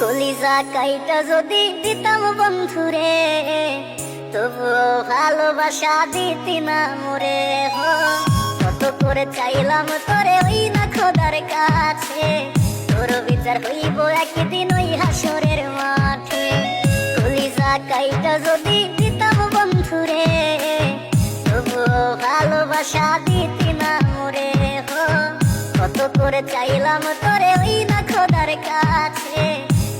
কলিজা কাইটা যদি দিতাম বন্ধুরে, তবুও ভালোবাসা দিতি না মোরে। কত করে চাইলাম তোরে ওই না খোদার কাছে, তোর বিচার হইব একদিন ওই হাসরের মাঠে। কলিজা কাইটা যদি দিতাম বন্ধুরে, তবুও ভালোবাসা দিতি না মোরে। কত করে চাইলাম তোরে ওই না খোদার কাছে,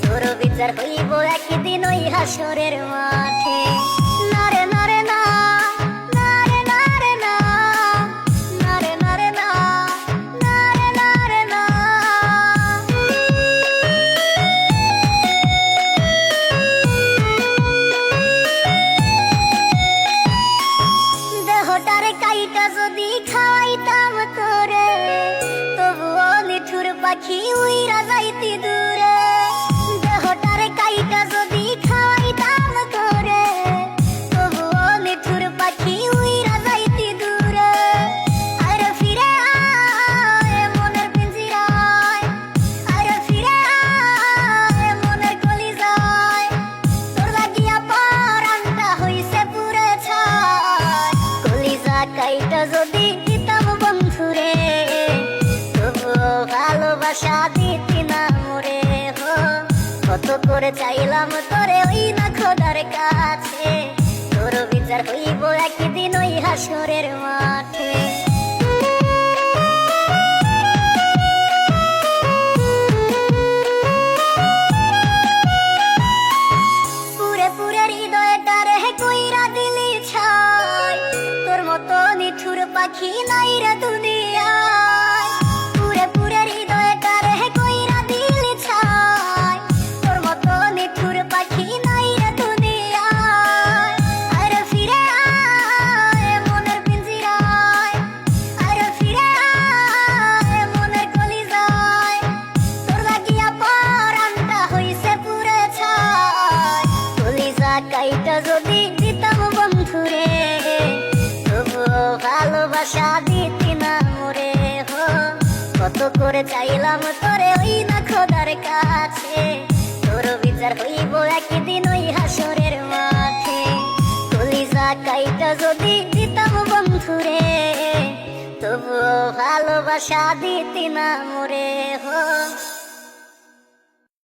তোর বিচার হইব একদিন ওই হাসরের মাঠে। নারে নারে না, নারে নারে না, নারে নারে না, নারে নারে না। দেহটারে কাইটা যদি খাওয়াইতাম তোরে, তবুও নিঠুর পাখি উইরা যাইতি দূরে। দেহটারে কাইটা যদি খাওয়াইতাম তোরে, তবুও নিঠুর পাখি উইরা যাইতি দূরে। আরে ফিরে আয় মনের পিঞ্জিরায়, আরে ফিরে আয় মনের কলিজায়, তোর লাগিয়া পরানটা হইছে পুরে ছাই। কলিজা কাইটা যদি দিতাম বন্ধুরে, তবুও ভালোবাসা দিতি না মোরে। কত করে চাইলাম তোরে ওই না খোদার কাছে, তোর বিচার হইব একদিন ওই হাসরের মাঠে। পুরে পুরে হৃদয়টারে কইরা দিলি ছাই, তোর মতো নিঠুর পাখি নাই রে দুনিয়ায়। পুরে পুরে হৃদয়টারে কইরা দিলি ছাই, তোর মতো নিঠুর পাখি নাই রে দুনিয়ায়। আরে ফিরে আয় মনের পিঞ্জিরায়, আরে ফিরে আয় মনের কলিজায়, তোর লাগিয়া পরানটা হইছে পুরে ছাই। কলিজা কাইটা যদি দিতাম বন্ধুরে, তবুও ভালোবাসা দিতি না মোরে। কত করে চাইলাম তোরে ওই না খোদার কাছে, তোর বিচার হইব একদিন ওই হাসরের মাঠে। কলিজা কাইটা যদি দিতাম বন্ধুরে, তবুও ভালোবাসা দিতি না মোরে।